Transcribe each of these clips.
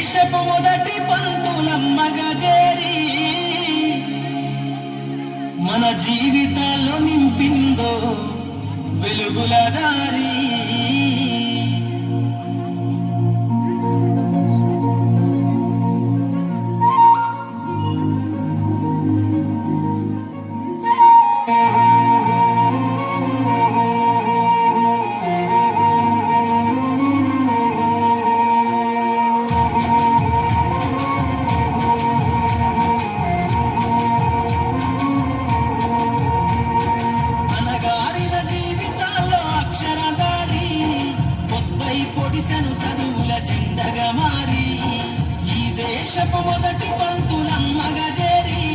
దేశపు మొదటి పంతులమ్మగా చేరి మన జీవితాల్లో నింపిందో వెలుగుల దారి. చదువుల జెండగా మారి ఈ దేశపు మొదటి పంతులమ్మగా చేరి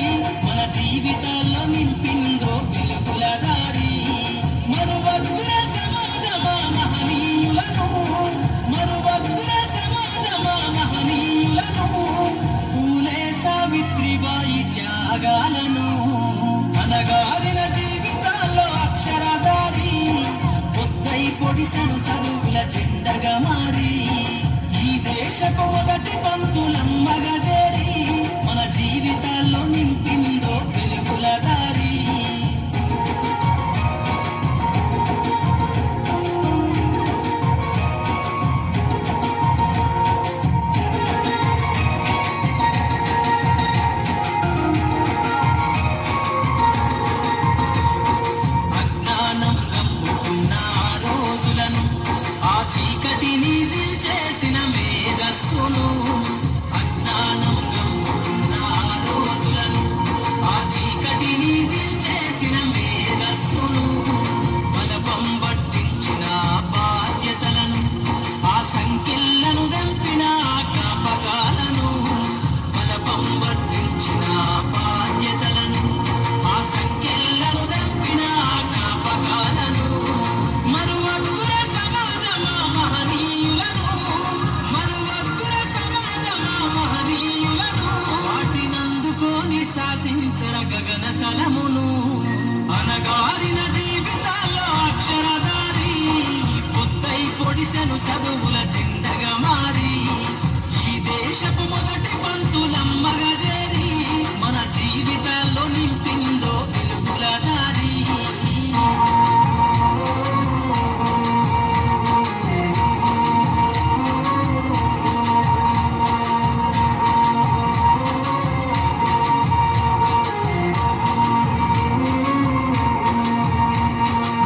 మన జీవితాల్లో నింపిందో వెలుగుల దారి. మరువద్దుల సమాజమా మహనీయులను, మరువద్దుల సమాజమా మహనీయులను, పూలే సావిత్రిబాయి త్యాగాలను. అనగారిన జీవితాల్లో అక్షరదారి పొద్దై పొడిసెను చదువుల జెండగా మారి ఈ దేశపు మొదటి పంతులమ్మగా చేరి మన జీవితాల్లో నింపిందో వెలుగుల దారి. అజ్ఞానం కమ్ముకున్న రోజులను, ఆ చీకటిని చేసిన మేధస్సును, అజ్ఞానం కమ్ముకున్న రోజులను, ఆ చీకటిని చేసిన మేధస్సును, బలపం పట్టించిన బాధ్యతలను, ఆ సంఖ్యలను దంపిన జ్ఞాపకాలను, బలపం పట్టించిన బాధ్యతలను, ఆ సంఖ్యలను దంపిన జ్ఞాపకాలను. మరువద్దుర సమాజమా మహనీయులను, మరువద్దుర సమాజమా మహనీయులను, వాటినందుకోని శాసించర గగన తలమును. అనగారిన జీవితాల్లో అక్షరదారి పొద్దై పొడిసెను చదువుల జెండగా మారి ఈ దేశపు మొదటి పంతులమ్మగా చేరి మన జీవితాల్లో నింపిందో వెలుగుల దారి.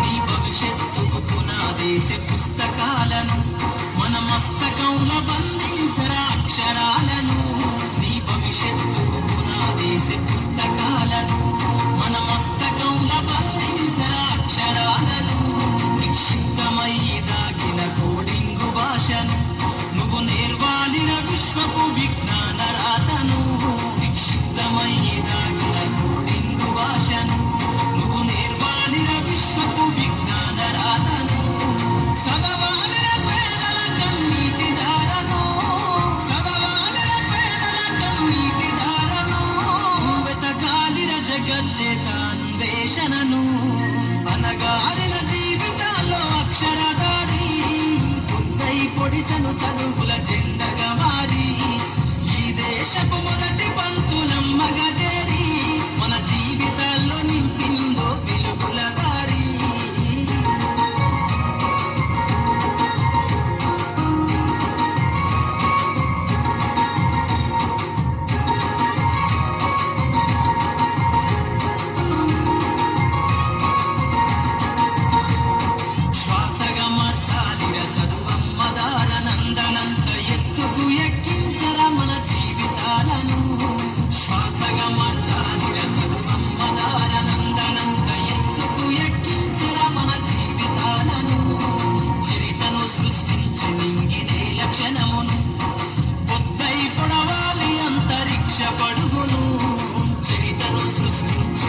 నీ భవిష్యత్తుకు పునాదేశ పుస్తకాలను మన మస్తకంల బంధించరా అక్షరాలను. నీ భవిష్యత్తుకు పునాదేశ పుస్తకాలను మన మస్తకంల బంధించరా అక్షరాలను. నిక్షిప్తమయ్యి దాగిన కోడింగు భాషను నువ్వు నేర్వాలిన విశ్వపు విజ్ఞాన రాతను. నిక్షిప్తమయ్యి దాగిన కోడింగు భాషను నువ్వు నేర్వాలిన విశ్వపు విజ్ఞాన రాతను. చదవాలిన పేదల కన్నీటి దారను, చదవాలిన పేదల కన్నీటి దారను, వెతకాలిన జగజ్జేత అన్వేషణను. అనగారిన జీవితాల్లో అక్షరదారి పొద్దై పొడిసెను చదువుల జెండగా మారి ఈ దేశపు మొదటి పంతులమ్మగా చేరి మన జీవితాల్లో నింపిందో వెలుగుల దారి. శ్వాసగా మార్చాలిర చదువమ్మ దారనందనంత ఎత్తుకు ఎక్కించరా మన జీవితాలను. శ్వాసగా మార్చాలిర చదువమ్మ దారనందనంత ఎత్తుకు ఎక్కించరా మన జీవితాలను. చరితను సృష్టించి నింగినే లక్షణమును పొద్దై పొడవాలి అంతరిక్ష పడుగును. చరితను సృష్టించి